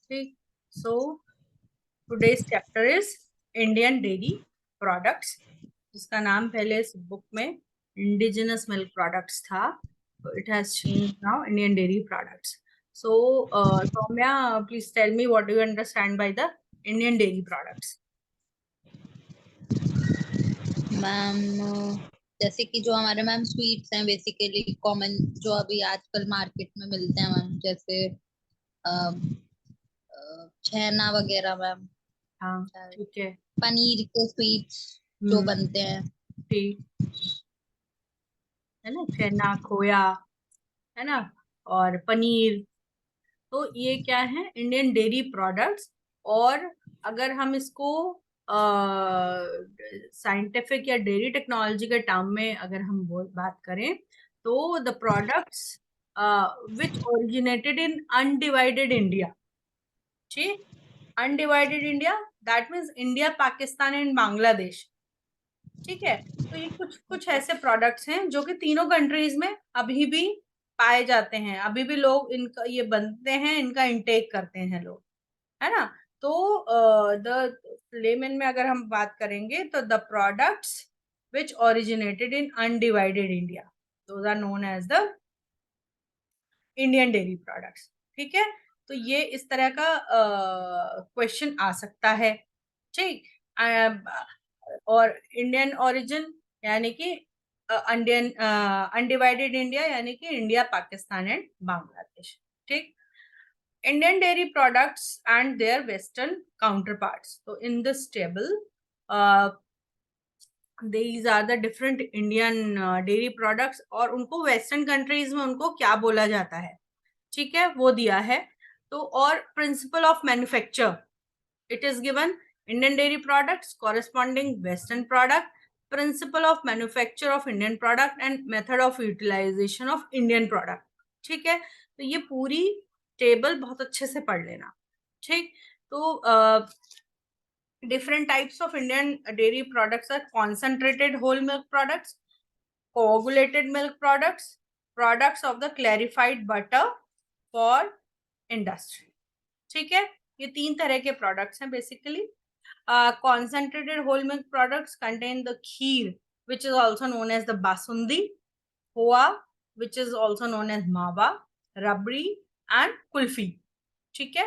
ठीक, so today's chapter is Indian dairy products, जिसका नाम पहले इस बुक में इंडिजिनस मिल्क प्रोडक्ट्स था, it has changed now Indian dairy products. So, Soumya, please tell me what do you understand by the Indian dairy products? Ma'am, जैसे कि जो हमारे मैम स्वीट्स हैं बेसिकली कॉमन जो अभी आजकल मार्केट में मिलते हैं मैम, जैसे छेना वगैरह मैम, हाँ, ठीक है. पनीर के स्वीट्स जो बनते हैं. ठीक है ना, छेना, खोया, है ना, और पनीर. तो ये क्या है, इंडियन डेयरी प्रोडक्ट्स. और अगर हम इसको साइंटिफिक या डेयरी टेक्नोलॉजी के टर्म में अगर हम बात करें, तो the products which originated in undivided India. ठीक, undivided India, that means India, Pakistan and Bangladesh. ठीक है, तो ये कुछ कुछ ऐसे प्रोडक्ट्स हैं जो कि तीनों कंट्रीज में अभी भी पाए जाते हैं, अभी भी लोग इनका ये बनते हैं, इनका इंटेक करते हैं लोग, है ना. तो द लेमन में अगर हम बात करेंगे तो the products which originated in undivided India, those are known as the Indian dairy products. ठीक है, तो ये इस तरह का क्वेश्चन आ सकता है. ठीक, और इंडियन ओरिजिन यानी कि इंडियन अनडिवाइडेड इंडिया यानी कि इंडिया, पाकिस्तान एंड बांग्लादेश. ठीक, Indian dairy products and their Western counterparts. So in this table, these are the different Indian dairy products और उनको Western countries में उनको क्या बोला जाता है, ठीक है, वो दिया है. तो और principle of manufacture, it is given Indian dairy products corresponding Western product, principle of manufacture of Indian product and method of utilization of Indian product. ठीक है, तो ये पूरी टेबल बहुत अच्छे से पढ़ लेना. ठीक, तो different types of Indian dairy products are concentrated whole milk products, coagulated milk products, products of the clarified butter for industry. ठीक है, ये तीन तरह के प्रोडक्ट्स हैं basically. Concentrated whole milk products contain the kheer, which is also known as the basundi, khoa, which is also known as mawa, rabri, and kulfi. ठीक है,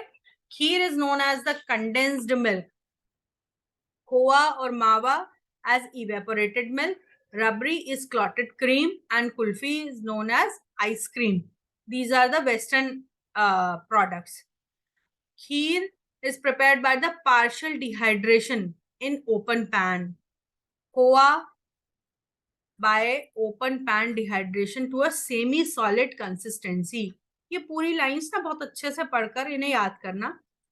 kheer is known as the condensed milk, खोआ और मावा as evaporated milk, rabri is clotted cream, and kulfi is known as ice cream. These are the Western products. Kheer is prepared by the partial dehydration in open pan. Khoa by open pan dehydration to a semi-solid consistency. ये पूरी lines ना बहुत अच्छे से पढ़कर इन्हें याद करना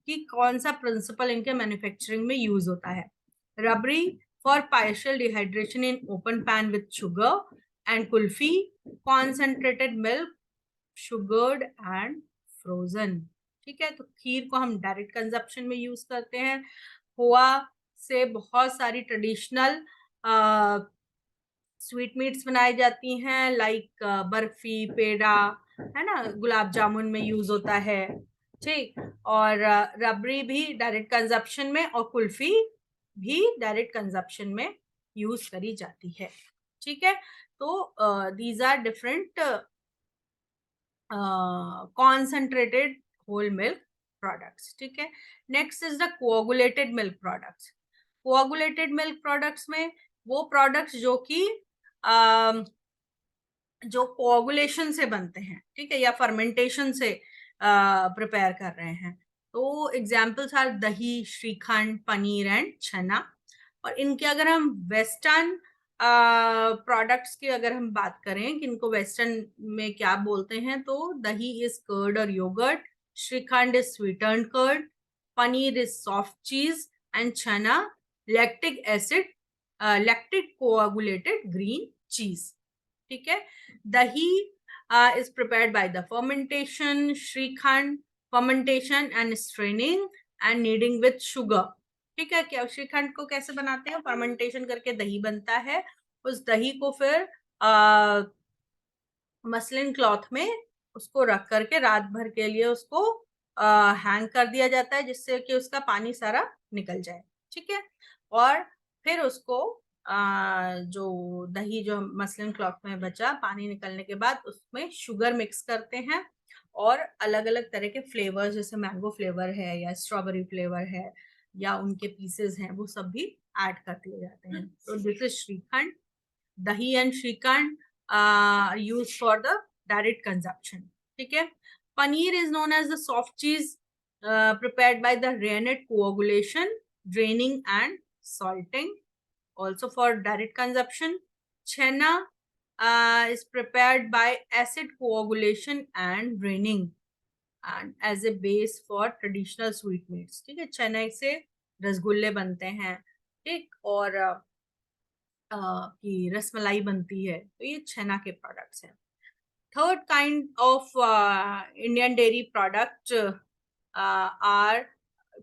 कि कौन सा प्रिंसिपल इनके मैन्युफैक्चरिंग में यूज होता है. Rabri for partial dehydration in open pan with sugar, and kulfi concentrated milk, sugared and frozen. ठीक है, तो खीर को हम डायरेक्ट कंजप्शन में यूज करते हैं. खोआ से बहुत सारी ट्रेडिशनल स्वीट मीट्स बनाई जाती हैं, लाइक बर्फी, पेड़ा, है ना, गुलाब जामुन में यूज होता है. ठीक, और रबड़ी भी डायरेक्ट कंजप्शन में और कुल्फी भी डायरेक्ट कंजप्शन में यूज करी जाती है. ठीक है, तो these are different concentrated whole milk products. ठीक है, next is the coagulated milk products. Coagulated milk products में वो प्रोडक्ट्स जो कि जो कोआगुलेशन से बनते हैं, ठीक है, या फर्मेंटेशन से प्रिपेयर कर रहे हैं. तो एग्जाम्पल्स आर दही, श्रीखंड, पनीर एंड छना. और इनके अगर हम वेस्टर्न प्रोडक्ट्स की अगर हम बात करें कि इनको वेस्टर्न में क्या बोलते हैं, तो दही इज कर्ड और yoghurt, shrikhand is sweetened curd, paneer is soft cheese, and chhena lactic acid, lactic coagulated green cheese. ठीक है, दही is prepared by the fermentation, shrikhand fermentation and straining and kneading with sugar. ठीक है, क्या श्रीखंड को कैसे बनाते हैं, फर्मेंटेशन करके दही बनता है. उस दही को फिर मसलिन क्लॉथ में उसको रख करके रात भर के लिए उसको हैंग कर दिया जाता है, जिससे कि उसका पानी सारा निकल जाए। ठीक है। और फिर उसको जो दही जो मसलिन क्लॉथ में बचा, पानी निकलने के बाद उसमें शुगर मिक्स करते हैं और अलग अलग तरह के फ्लेवर्स, जैसे मैंगो फ्लेवर है या स्ट्रॉबेरी फ्लेवर है या उनके पीसेस हैं, वो सब भी ऐड कर दिए जाते हैं। तो this is shrikhand. Dahi and shrikhand use for the direct consumption. ठीक है। Paneer is known as the soft cheese prepared by the rennet coagulation, draining and salting, also for direct consumption. Chena is prepared by acid coagulation and draining and as a base for traditional sweetmeats. ठीक है। चने से रसगुल्ले बनते हैं, ठीक, और की रसमलाई बनती है, तो ये छेना के प्रोडक्ट्स हैं। Third kind of Indian dairy product are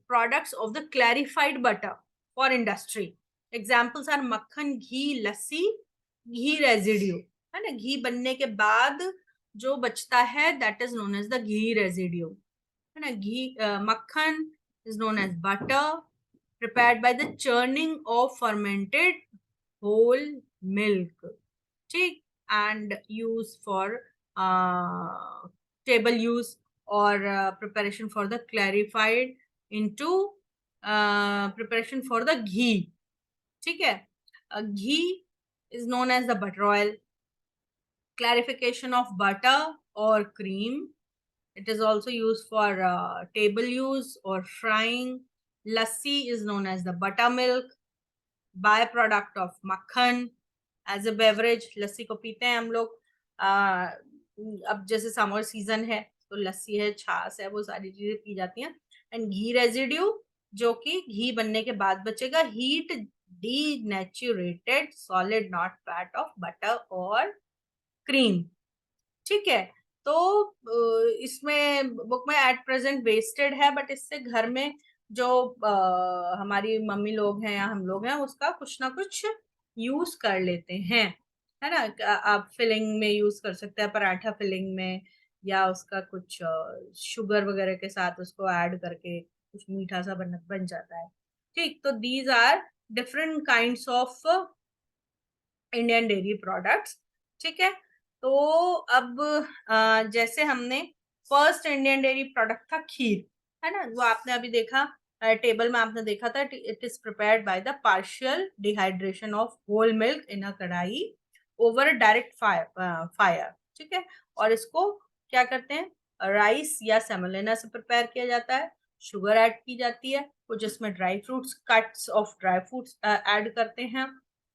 products of the clarified butter for industry. Examples are मक्खन, घी, लस्सी, घी रेजिड्यू, है ना, घी बनने के बाद जो बचता है that is known as the ghee residue, है ना। घी मक्खन is known as butter prepared by the churning of fermented whole milk, ठीक, and use for table use or preparation for the clarified into preparation for the ghee, ठीक है। ghee is known as the butter oil, clarification of butter or cream. It is also used for table use or frying. Lassi is known as the buttermilk, byproduct of makhan. As a beverage lassi को पीते हैं हम लोग। अब जैसे summer season है तो लस्सी है, छाछ है, वो सारी चीजें पी जाती हैं। एंड घी रेजिड्यू, जो कि घी बनने के बाद बचेगा, heat denatured solid not fat of butter और क्रीम। ठीक है। तो इसमें बुक में एट प्रेजेंट वेस्टेड है, बट इससे घर में जो हमारी मम्मी लोग हैं या हम लोग हैं, उसका कुछ ना कुछ यूज कर लेते हैं, है ना। आप फिलिंग में यूज कर सकते हैं, पराठा फिलिंग में, या उसका कुछ शुगर वगैरह के साथ उसको ऐड करके कुछ मीठा सा बन जाता है। ठीक, तो these are different kinds of Indian dairy products. ठीक है। तो अब जैसे हमने फर्स्ट इंडियन डेयरी प्रोडक्ट था खीर, है ना, वो आपने अभी देखा टेबल में, आपने देखा था, it is prepared by the partial dehydration of whole milk in a kadai over direct fire. ठीक है। और इसको क्या करते हैं, राइस या सेमोलिना से प्रिपेयर किया जाता है, शुगर ऐड की जाती है, कुछ इसमें dry fruits, cuts of dry fruits add करते हैं।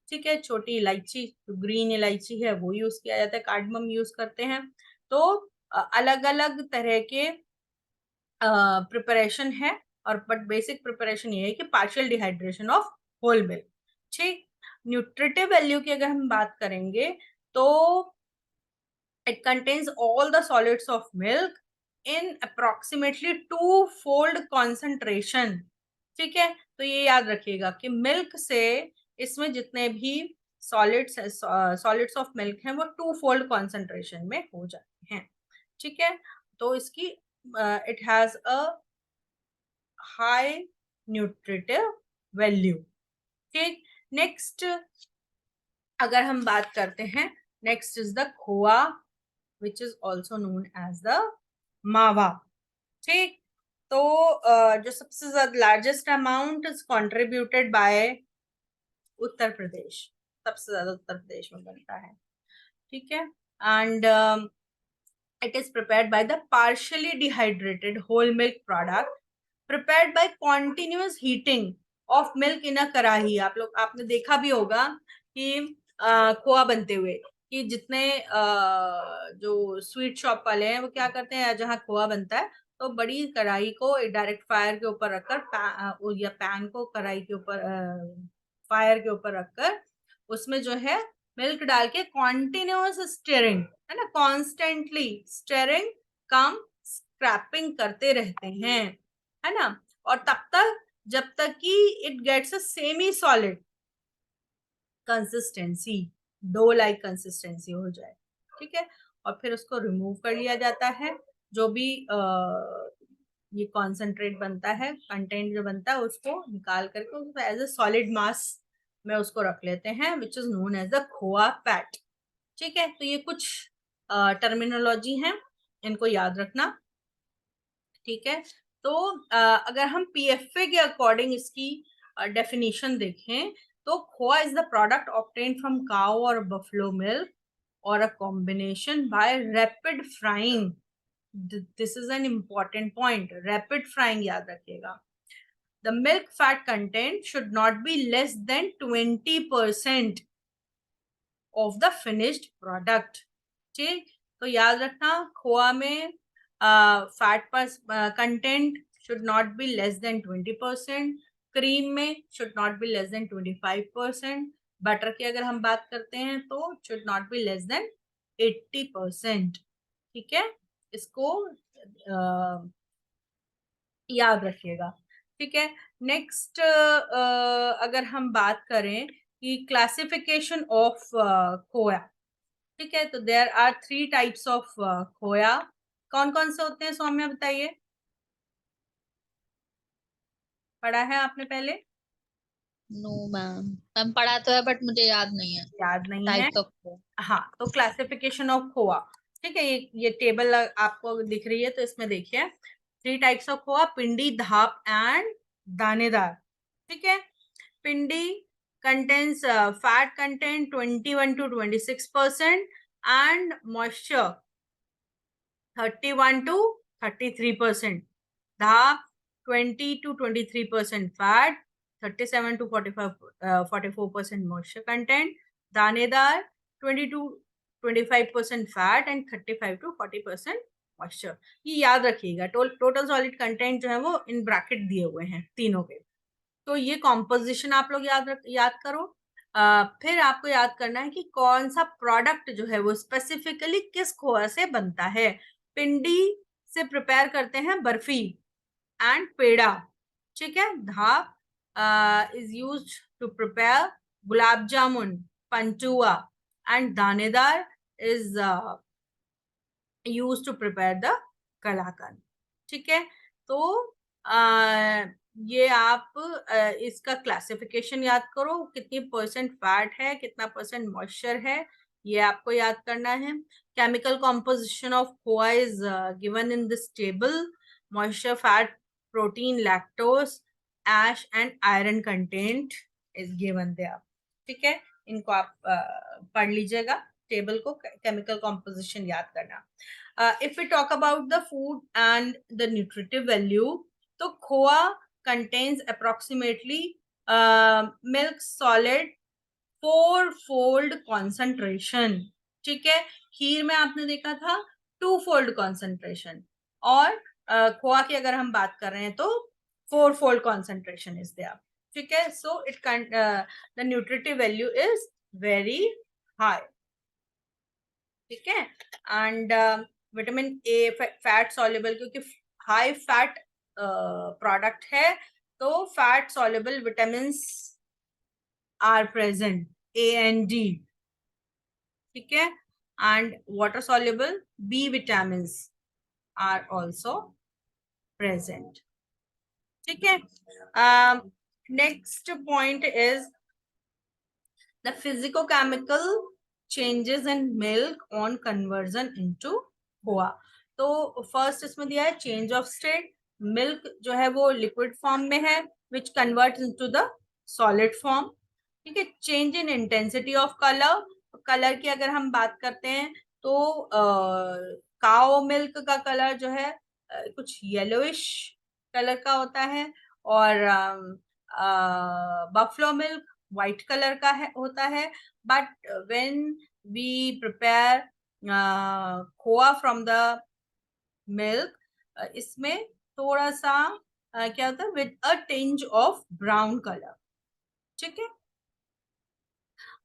ठीक है। छोटी इलायची, ग्रीन इलायची है, वो यूज किया जाता है, कार्डमम यूज करते हैं। तो अलग अलग तरह के प्रिपरेशन है, और बट बेसिक प्रिपरेशन ये है कि partial dehydration of whole milk. ठीक। न्यूट्रिटिव वैल्यू की अगर हम बात करेंगे तो it contains all the solids of milk in approximately two-fold concentration। ठीक है। तो ये याद रखिएगा कि मिल्क से इसमें जितने भी सॉलिड्स ऑफ मिल्क हैं वो टू फोल्ड कॉन्सेंट्रेशन में हो जाते हैं। ठीक है। तो इसकी it has a high nutritive value. ठीक। नेक्स्ट अगर हम बात करते हैं, next is the khoa, which is also known as the मावा। ठीक। तो जो सबसे ज्यादा largest amount is contributed by Uttar Pradesh, सबसे ज्यादा उत्तर प्रदेश में बनता है। ठीक है। And it is prepared by the partially dehydrated whole milk product prepared by continuous heating of milk in a कढ़ाई। आप लोग आपने देखा भी होगा कि खोआ बनते हुए, कि जितने जो स्वीट शॉप वाले हैं वो क्या करते हैं, जहाँ खोआ बनता है तो बड़ी कढ़ाई को डायरेक्ट फायर के ऊपर रखकर, या पैन को कढ़ाई के ऊपर फायर के ऊपर रखकर उसमें जो है मिल्क डाल के कॉन्टिन्यूअस स्टीयरिंग, है ना, कॉन्स्टेंटली स्टीयरिंग कम स्क्रैपिंग करते रहते हैं, है ना। और तब तक जब तक कि it gets a semi solid consistency, dough like consistency हो जाए। ठीक है। और फिर उसको रिमूव कर लिया जाता है। जो भी ये कॉन्सेंट्रेट बनता है, कंटेंट जो बनता है, उसको निकाल करके उसको एज ए सॉलिड मास में उसको रख लेते हैं, which is known as the khoa fat. ठीक है, तो ये कुछ टर्मिनोलॉजी है, इनको याद रखना। ठीक है, तो अगर हम पीएफए के अकॉर्डिंग इसकी डेफिनेशन देखें, तो khoa is the product obtained from cow और बफलो मिल्क और a combination by rapid frying. This is an important point, rapid frying याद रखिएगा। The milk fat content should not be less than 20% of the finished product. ठीक, तो याद रखना, खोआ में fat पर content should not be less than 20%, cream में should not be less than 25%, butter की अगर हम बात करते हैं तो should not be less then 80%। ठीक है, इसको याद रखिएगा। ठीक है, नेक्स्ट अगर हम बात करें कि क्लासिफिकेशन ऑफ खोया। ठीक है, तो देयर आर 3 टाइप्स ऑफ खोया। कौन कौन से होते हैं सौम्या, बताइए, पढ़ा है आपने पहले? नो मैम, मैम पढ़ा तो है बट मुझे याद नहीं है। याद नहीं है? Types of. हाँ, तो क्लासिफिकेशन ऑफ खोआ। ठीक है, ये टेबल आपको दिख रही है, तो इसमें देखिए 3 टाइप्स ऑफ खोआ, पिंडी, धाप एंड दानेदार। ठीक है, पिंडी contains fat content 21 to 26% and moisture 31 to 33%. Dhap 20 to 23% fat, 37 to 44% moisture content. Danedar 20 to 25% fat and 35 to 40% moisture. ये याद रखिएगा, टोटल सॉलिड कंटेंट जो है वो इन ब्रैकेट दिए हुए हैं तीनों के। तो ये कॉम्पोजिशन आप लोग याद करो। फिर आपको याद करना है कि कौन सा प्रोडक्ट जो है वो स्पेसिफिकली किस खोआ से बनता है। पिंडी से प्रिपेयर करते हैं बर्फी एंड पेड़ा। ठीक है, dhap is used to prepare gulab jamun, pantua and danedar is used to prepare the kalakand. ठीक है, तो ये आप इसका क्लासिफिकेशन याद करो, कितनी परसेंट फैट है, कितना परसेंट मॉइस्चर है, ये आपको याद करना है। Chemical composition of khoa is given in this table. Moisture, fat, protein, lactose, ash and iron content is given there. ठीक है, इनको आप पढ़ लीजिएगा, टेबल को, केमिकल कॉम्पोजिशन याद करना। If we talk about the food and the nutritive value, तो खोआ contains approximately milk solid 4-fold concentration। ठीक है, खीर में आपने देखा था 2-fold concentration, और खोआ की अगर हम बात कर रहे हैं तो 4-fold concentration is there। ठीक है, so the nutritive value is very high। ठीक है, and vitamin A, fat soluble, क्योंकि हाई फैट प्रोडक्ट है, तो fat soluble vitamin are present, A and D. ठीक है, and water soluble B vitamin are also present. ठीक है, next point is the physicochemical changes in milk on conversion into khoa. तो first इसमें दिया है चेंज ऑफ स्टेट। मिल्क जो है वो लिक्विड फॉर्म में है, which convert into the solid form. ठीक है, change in intensity of colour. Colour की अगर हम बात करते हैं तो काओ मिल्क का कलर जो है कुछ येलोइश कलर का होता है, और बफलो मिल्क व्हाइट कलर का होता है। But when we prepare khoa from the milk, इसमें थोड़ा सा क्या होता है, with a tinge of brown colour. ठीक है,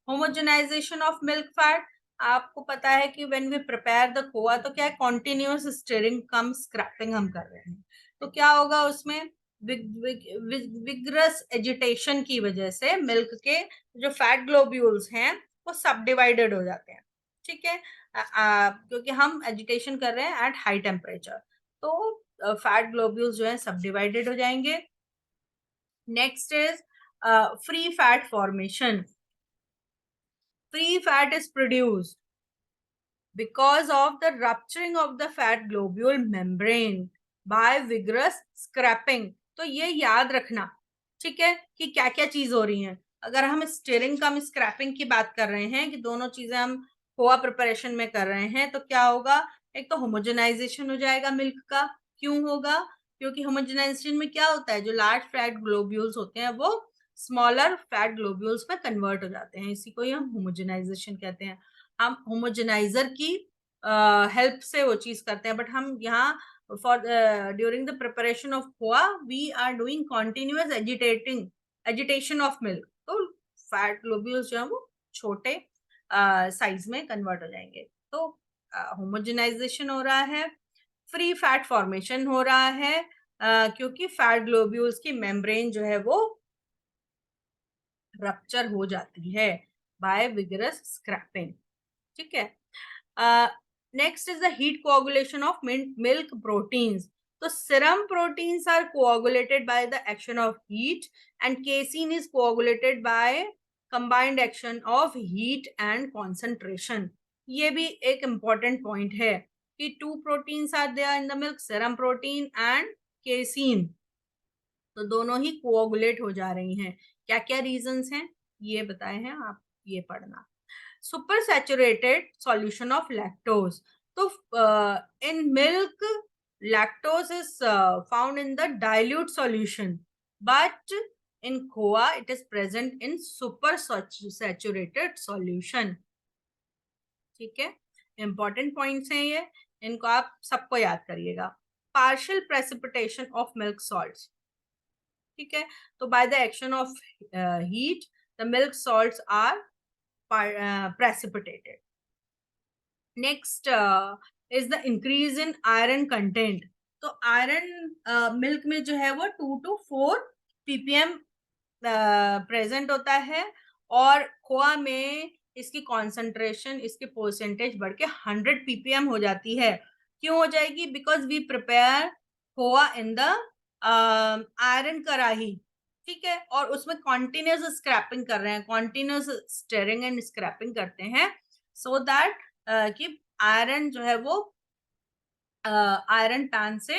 होमोजेनाइजेशन ऑफ मिल्क फैट। आपको पता है कि व्हेन वी प्रिपेयर द खोआ, तो क्या है, कॉन्टिन्यूस स्टिरिंग कम स्क्रैपिंग हम कर रहे हैं, तो क्या होगा उसमें, विग्रस एजिटेशन की वजह से मिल्क के जो फैट ग्लोब्यूल्स हैं वो सब डिवाइडेड हो जाते हैं। ठीक है, क्योंकि हम एजिटेशन कर रहे हैं एट हाई टेम्परेचर, तो फैट ग्लोब्यूल्स जो है सब डिवाइडेड हो जाएंगे। Next is free fat formation. Free fat is produced because of the rupturing of the fat globule membrane by vigorous scrapping। तो ये याद रखना, ठीक है, कि क्या क्या चीज हो रही है। अगर हम स्टीयरिंग का, हम स्क्रैपिंग की बात कर रहे हैं कि दोनों चीजें हम खोआ प्रिपरेशन में कर रहे हैं, तो क्या होगा, एक तो होमोजेनाइजेशन हो जाएगा मिल्क का। क्यों होगा? क्योंकि होमोजेनाइजेशन में क्या होता है, जो लार्ज फैट ग्लोब्यूल्स होते हैं वो स्मॉलर फैट ग्लोब्यूल्स में कन्वर्ट हो जाते हैं, इसी को ही हम होमोजेनाइजेशन कहते हैं। हम होमोजेनाइजर की हेल्प से वो चीज करते हैं, बट हम यहाँ for during the preparation of khoa we are doing continuous agitation of milk, तो फैट ग्लोब्यूल्स जो है वो छोटे साइज में कन्वर्ट हो जाएंगे। तो होमोजेनाइजेशन हो रहा है, फ्री फैट फॉर्मेशन हो रहा है, क्योंकि फैट ग्लोब्यूल्स की मेम्ब्रेन जो है वो रप्चर हो जाती है बाय विगरस स्क्रैपिंग, ठीक है। Next is the heat coagulation of milk proteins. तो serum proteins are coagulated by the action of heat and casein is coagulated by combined action of heat and concentration। ये भी एक important point है कि two proteins are there in the milk, serum protein and casein, तो दोनों ही कोआगुलेट हो जा रही हैं। क्या क्या रीजंस हैं ये बताए हैं, आप ये पढ़ना। Super saturated solution of lactose. तो in milk lactose is found in the dilute solution, but in khoa it is present in super saturated solution, ठीक है। इंपॉर्टेंट पॉइंट्स हैं ये, इनको आप सबको याद करिएगा। Partial precipitation of milk salts, ठीक है, तो by the action of heat the milk salts are precipitated। Next is the increase in iron content। तो आयरन मिल्क में जो है वो 2 to 4 ppm प्रेजेंट होता है, और खोआ में इसकी कॉन्सेंट्रेशन, इसकी परसेंटेज बढ़ के 100 ppm हो जाती है। क्यों हो जाएगी? Because we prepare khoa in the iron कढ़ाई, ठीक है, और उसमें कॉन्टिन्यूस स्क्रैपिंग कर रहे हैं, कॉन्टिन्यूस स्टेरिंग एंड स्क्रैपिंग करते हैं, सो दैट कि आयरन जो है वो आयरन पैन से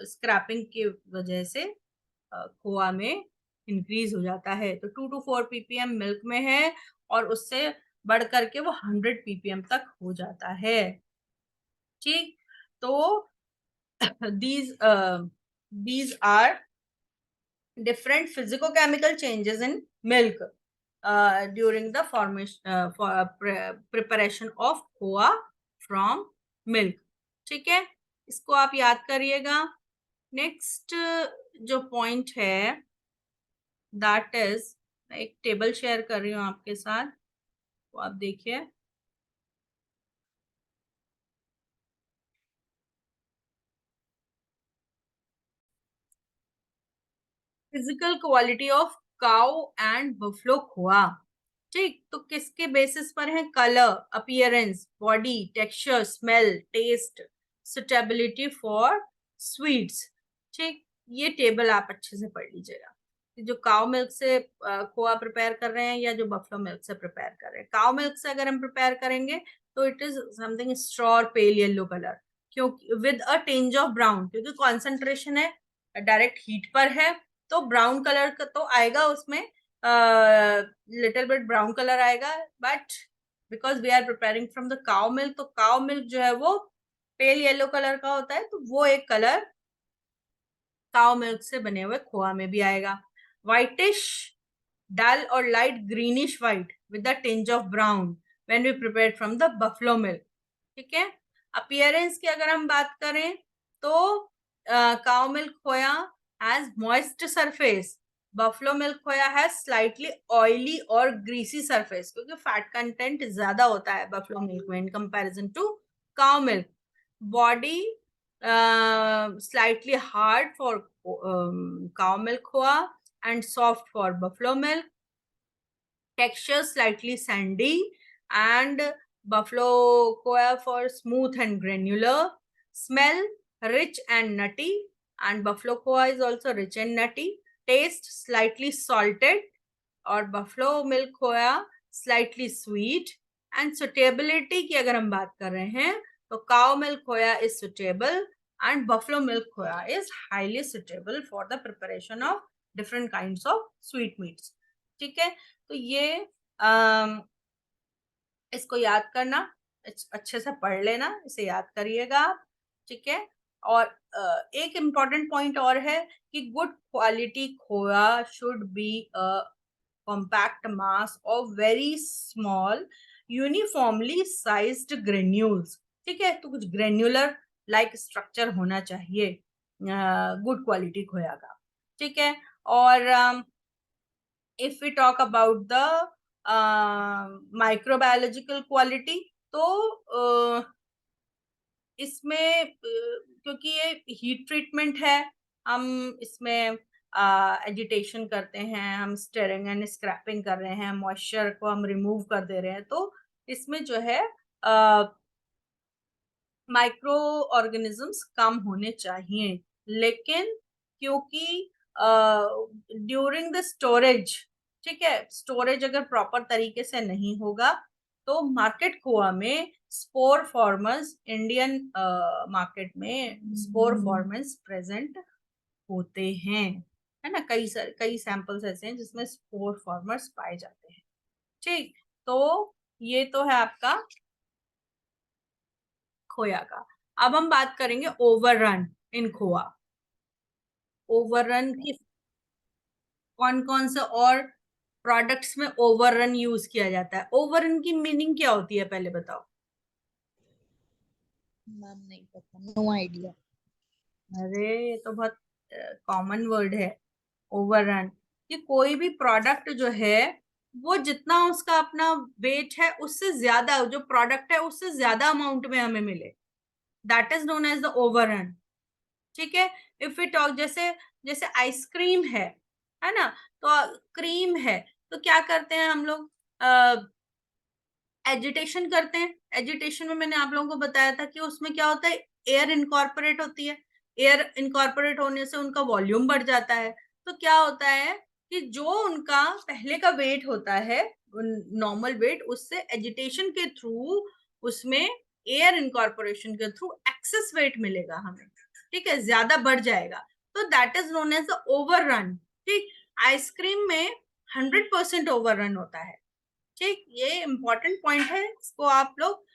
स्क्रैपिंग की वजह से खोआ में इंक्रीज हो जाता है। तो 2 to 4 ppm मिल्क में है, और उससे बढ़ करके वो 100 ppm तक हो जाता है, ठीक। तो these are different physicochemical changes in milk during the formation preparation of khoa from milk, ठीक है, इसको आप याद करिएगा। नेक्स्ट जो पॉइंट है दैट इज, मैं एक टेबल शेयर कर रही हूँ आपके साथ, तो आप देखिए। Physical quality of cow and buffalo khoa, ठीक, तो किसके बेसिस पर है? Colour, appearance, body, texture, smell, taste, suitability for sweets, ठीक। ये टेबल आप अच्छे से पढ़ लीजिएगा, जो काउ मिल्क से खोआ प्रिपेयर कर रहे हैं या जो बफलो मिल्क से प्रिपेयर कर रहे हैं। काउ मिल्क से अगर हम प्रिपेयर करेंगे तो it is something straw pale yellow colour, क्योंकि with a tinge of brown, क्योंकि कॉन्सेंट्रेशन है डायरेक्ट हीट पर है, तो ब्राउन कलर का तो आएगा उसमें, लिटिल बिट ब्राउन कलर आएगा, but because we are preparing from the cow milk, तो काउ मिल्क जो है वो पेल येलो कलर का होता है, तो वो एक कलर काउ मिल्क से बने हुए खोआ में भी आएगा। व्हाइटिश, डल और light greenish white with the tinge of brown when we prepare from the buffalo milk, ठीक है। अपीयरेंस की अगर हम बात करें तो cow milk khoya has moist surface, buffalo milk khoya has slightly oily और ग्रीसी सरफेस, क्योंकि फैट कंटेंट ज्यादा होता है बफलो मिल्क में in comparison to cow milk. Body slightly hard for cow milk khoa and soft for buffalo milk. Texture slightly sandy and buffalo coa for smooth and granular, smell rich and nutty, and buffalo coa is also rich and nutty, taste slightly salted, और buffalo milk खोया slightly sweet, and suitability की अगर हम बात कर रहे हैं तो cow milk खोया is suitable and buffalo milk खोया is highly suitable for the preparation of different kinds of sweet meats. ठीक है, तो ये इसको याद करना, अच्छे से पढ़ लेना, इसे याद करिएगा आप, ठीक है। और एक इम्पॉर्टेंट पॉइंट और है कि गुड क्वालिटी खोया should be a compact mass of very small uniformly sized granules, ठीक है। तो कुछ ग्रेन्युलर लाइक स्ट्रक्चर होना चाहिए गुड क्वालिटी खोया का, ठीक है। और if we talk about the microbiological quality, तो इसमें क्योंकि ये हीट ट्रीटमेंट है, हम इसमें एजिटेशन करते हैं, हम स्टेरिंग एंड स्क्रैपिंग कर रहे हैं, मॉइस्चर को हम रिमूव कर दे रहे हैं, तो इसमें जो है माइक्रो ऑर्गेनिजम्स कम होने चाहिए। लेकिन क्योंकि ड्यूरिंग द स्टोरेज, ठीक है, स्टोरेज अगर प्रॉपर तरीके से नहीं होगा तो मार्केट खोआ में स्पोर फॉर्मर्स, इंडियन मार्केट में स्पोर फॉर्मर्स प्रेजेंट होते हैं, है ना। कई सैंपल्स ऐसे हैं जिसमें स्पोर फॉर्मर्स पाए जाते हैं, ठीक। तो ये तो है आपका खोया का। अब हम बात करेंगे ओवररन इन खोआ। ओवररन की कौन कौन से और प्रोडक्ट्स में ओवररन यूज किया जाता है? ओवररन की मीनिंग क्या होती है पहले बताओ। मैम नहीं पता, नो आइडिया। अरे ये तो बहुत कॉमन वर्ड है ओवररन, कि कोई भी प्रोडक्ट जो है वो जितना उसका अपना वेट है उससे ज्यादा, जो प्रोडक्ट है उससे ज्यादा अमाउंट में हमें मिले, that is known as the overrun, ठीक है। इफ वी टॉक, जैसे जैसे आइसक्रीम है ना, तो क्रीम है, तो क्या करते हैं हम लोग, एजिटेशन करते हैं। एजिटेशन में मैंने आप लोगों को बताया था कि उसमें क्या होता है, एयर इनकॉर्पोरेट होती है, एयर इनकॉर्पोरेट होने से उनका वॉल्यूम बढ़ जाता है। तो क्या होता है कि जो उनका पहले का वेट होता है, नॉर्मल वेट, उससे एजिटेशन के थ्रू उसमें एयर इनकॉर्पोरेशन के थ्रू एक्सेस वेट मिलेगा हमें, ठीक है, ज्यादा बढ़ जाएगा, तो that is known as the overrun, ठीक। आइसक्रीम में 100% ओवररन होता है, ठीक। ये इंपॉर्टेंट पॉइंट है, इसको आप लोग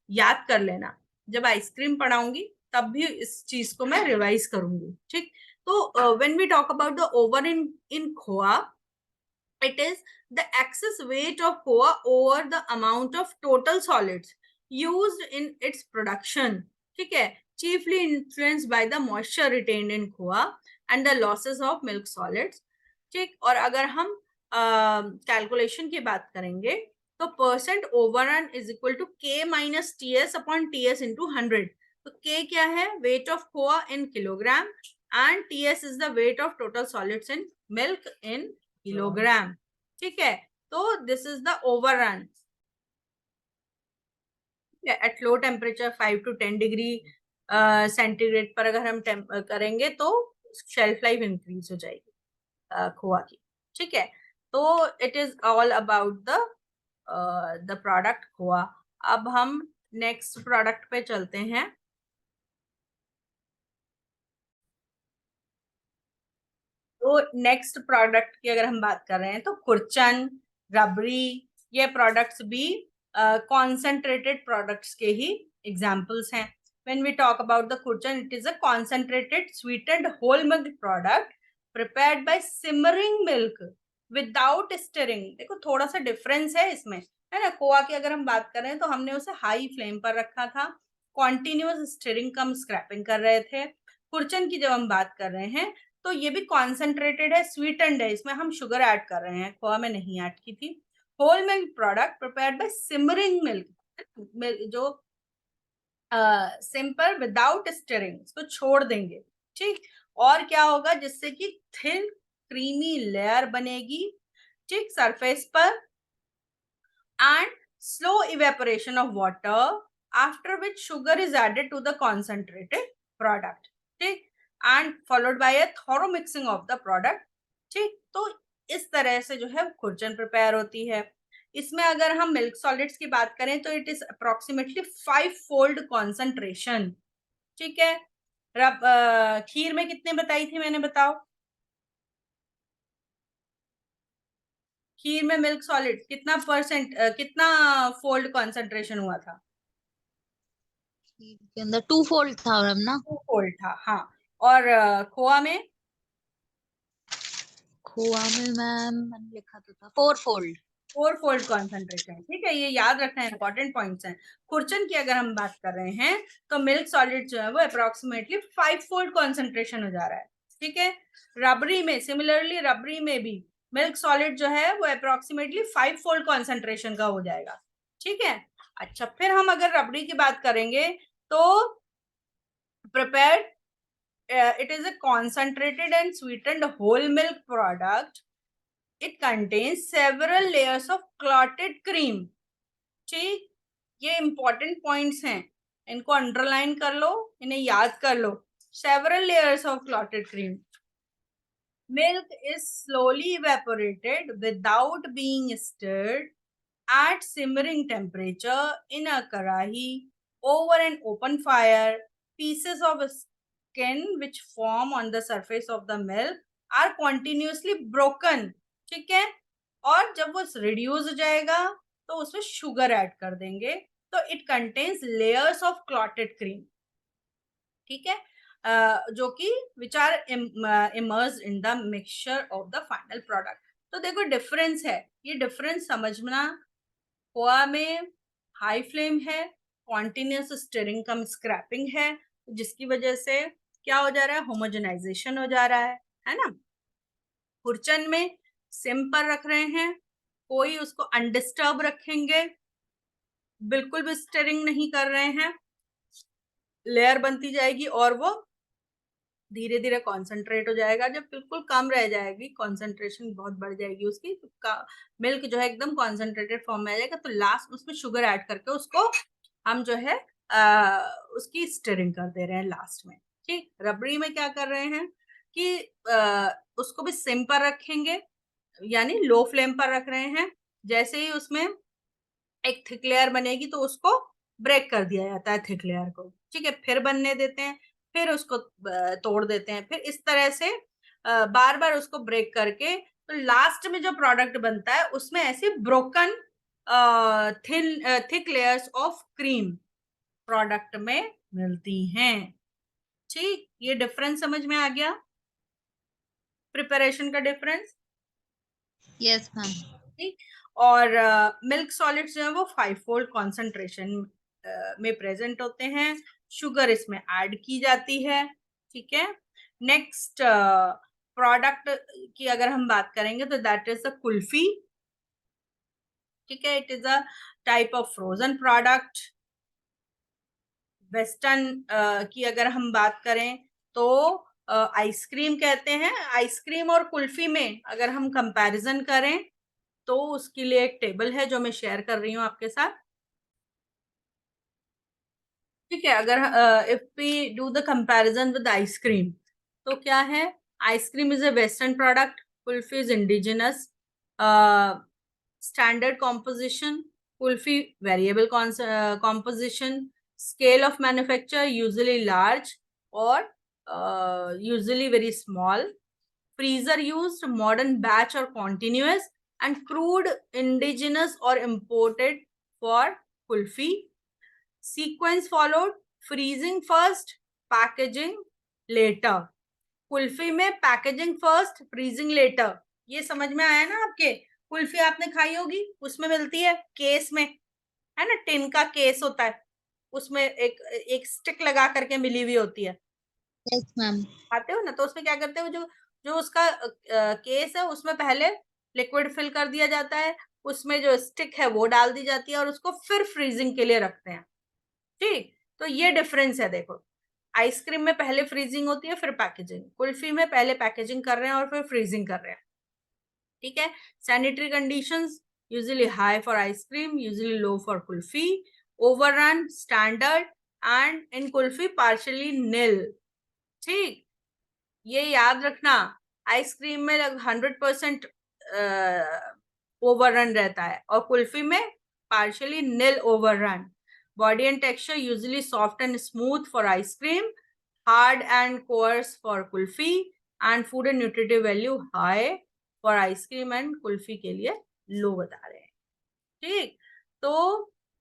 याद कर लेना, जब आइसक्रीम पढ़ाऊंगी तब भी इस चीज को मैं रिवाइज करूंगी, ठीक। तो when we talk about the over in khoa, it is the excess weight of coa over the amount of total solids used in its production, ठीक है, chiefly influenced by the moisture retained in coa and the losses of milk solids, ठीक। और अगर हम calculation की बात करेंगे तो percent overrun is equal to K minus T S upon T S into 100। तो के क्या है, weight of khoa in kilogram, and T S is the weight of total solids in milk in kilogram, ठीक है। तो this is the overrun at low temperature 5 to 10 degree centigrade पर अगर हम करेंगे तो शेल्फ लाइफ इंक्रीज हो जाएगी खोआ की, ठीक है। तो it is all about the product khoa. अब हम नेक्स्ट प्रोडक्ट पे चलते हैं। तो नेक्स्ट प्रोडक्ट की अगर हम बात कर रहे हैं तो खुरचन, रबड़ी, ये प्रोडक्ट्स भी कॉन्सेंट्रेटेड प्रोडक्ट्स के ही एग्जाम्पल्स हैं। When we talk about the kurchan, it is a concentrated sweetened whole milk product prepared by simmering milk without stirring। देखो थोड़ा सा डिफरेंस है इसमें, है ना। खोआ की अगर हम बात कर रहे हैं तो हमने उसे हाई फ्लेम पर रखा था, कॉन्टिन्यूअस स्टिरिंग कम स्क्रैपिंग कर रहे थे। खुरचन की जब हम बात कर रहे हैं तो ये भी कॉन्सेंट्रेटेड है, स्वीटेंड है, इसमें हम शुगर ऐड कर रहे हैं, खोआ में नहीं ऐड की थी। Whole milk product prepared by simmering milk, जो सिंपल विदाउट स्टिरिंग, इसको छोड़ देंगे, ठीक। और क्या होगा, जिससे कि थिन क्रीमी लेयर बनेगी, ठीक, सरफेस पर, and slow evaporation of water, after which sugar is added to the concentrated product. ठीक, and followed by a thorough mixing of the product. ठीक, तो इस तरह से जो है खुरचन प्रिपेयर होती है। इसमें अगर हम मिल्क सॉलिड्स की बात करें तो it is approximately 5-fold concentration. ठीक है, खीर में कितने बताई थी मैंने, बताओ? खीर में मिल्क सॉलिड कितना परसेंट, कितना फोल्ड कॉन्सेंट्रेशन हुआ था? खीर के अंदर 2-fold था मैम ना? 2-fold था, हाँ। और खोआ में? खोआ में मैम मैंने लिखा तो था 4-fold। 4-fold concentration. ठीक है, ये याद रखना है, इंपॉर्टेंट पॉइंट्स हैं। खुरचन की अगर हम बात कर रहे हैं तो मिल्क सॉलिड जो है वो अप्रोक्सीमेटली 5-fold कॉन्सेंट्रेशन हो जा रहा है। ठीक है, रबड़ी में सिमिलरली, रबड़ी में भी मिल्क सॉलिड जो है वो अप्रोक्सीमेटली 5-fold कॉन्सेंट्रेशन का हो जाएगा। ठीक है, अच्छा, फिर हम अगर रबड़ी की बात करेंगे तो prepared, it is a concentrated and sweetened whole milk product. It contains several layers of clotted cream. ठीक, ये इंपॉर्टेंट पॉइंट्स हैं, इनको अंडरलाइन कर लो, इन्हें याद कर लो। Several layers of clotted cream. Milk is slowly evaporated without being stirred at simmering temperature in a karahi over an open fire. Pieces of skin which form on the surface of the milk are continuously broken. ठीक है, और जब वो reduce हो जाएगा तो उसमें sugar add कर देंगे, तो it contains layers of clotted cream. ठीक है, जो कि which are immersed in the mixture of the final product. तो देखो डिफरेंस है, ये डिफरेंस समझना। खोआ में हाई फ्लेम है, कॉन्टिन्यूस स्टिरिंग कम स्क्रैपिंग है, जिसकी वजह से क्या हो जा रहा है, होमोजेनाइजेशन हो जा रहा है ना। खुरचन में सिम पर रख रहे हैं, कोई उसको अनडिस्टर्ब रखेंगे, बिल्कुल भी स्टिरिंग नहीं कर रहे हैं, लेयर बनती जाएगी और वो धीरे धीरे कॉन्सेंट्रेट हो जाएगा। जब बिल्कुल कम रह जाएगी, कॉन्सेंट्रेशन बहुत बढ़ जाएगी उसकी, तो मिल्क जो है एकदम कॉन्सेंट्रेटेड फॉर्म में आ जाएगा, तो लास्ट उसमें शुगर ऐड करके उसको हम जो है उसकी स्टिरिंग कर दे रहे हैं लास्ट में। ठीक, रबड़ी में क्या कर रहे हैं कि उसको भी सिम पर रखेंगे, यानी लो फ्लेम पर रख रहे हैं। जैसे ही उसमें एक थिक लेयर बनेगी तो उसको ब्रेक कर दिया जाता है, थिक लेयर को। ठीक है, फिर बनने देते हैं, फिर उसको तोड़ देते हैं, फिर इस तरह से बार बार उसको ब्रेक करके, तो लास्ट में जो प्रोडक्ट बनता है उसमें ऐसे broken thin thick layers of cream product में मिलती हैं। ठीक, ये डिफरेंस समझ में आ गया, प्रिपरेशन का डिफरेंस। Yes ma'am. ठीक, और मिल्क सॉलिड्स जो है वो 5-fold कॉन्सेंट्रेशन में प्रेजेंट होते हैं, शुगर इसमें ऐड की जाती है। ठीक है, नेक्स्ट प्रोडक्ट की अगर हम बात करेंगे तो दैट इज द कुल्फी। ठीक है, it is a type of frozen product. Western की अगर हम बात करें तो आइसक्रीम कहते हैं। आइसक्रीम और कुल्फी में अगर हम कंपैरिजन करें तो उसके लिए एक टेबल है जो मैं शेयर कर रही हूँ आपके साथ। ठीक है, अगर if we do the comparison with ice cream तो क्या है, ice cream is a western product, kulfi is indigenous standard composition, kulfi variable composition, scale of manufacture usually large or usually very small, freezer used, modern batch or continuous, and crude indigenous or imported for kulfi. Sequence followed, freezing first, packaging later. Kulfi में packaging first, freezing letter. ये समझ में आया ना आपके? कुल्फी आपने खाई होगी, उसमें मिलती है केस में, है ना, टिन का केस होता है, उसमें एक एक स्टिक लगा करके मिली हुई होती है। Yes ma'am. आते हो ना, तो उसमें क्या करते हो, जो जो उसका केस है उसमें पहले लिक्विड फिल कर दिया जाता है, उसमें जो स्टिक है वो डाल दी जाती है और उसको फिर फ्रीजिंग के लिए रखते हैं। ठीक, तो ये डिफरेंस है देखो, आइसक्रीम में पहले फ्रीजिंग होती है फिर पैकेजिंग, कुल्फी में पहले पैकेजिंग कर रहे हैं और फिर फ्रीजिंग कर रहे हैं। ठीक है, sanitary conditions usually high for ice cream, usually low for kulfi, overrun, standard, and in kulfi partially nil. ठीक, ये याद रखना, आइसक्रीम में 100% ओवररन रहता है और कुल्फी में partially nil overrun. Body and texture usually soft and smooth for ice cream, hard and coarse for kulfi, and food and nutritive value high for ice cream and kulfi के लिए लो बता रहे हैं। ठीक, तो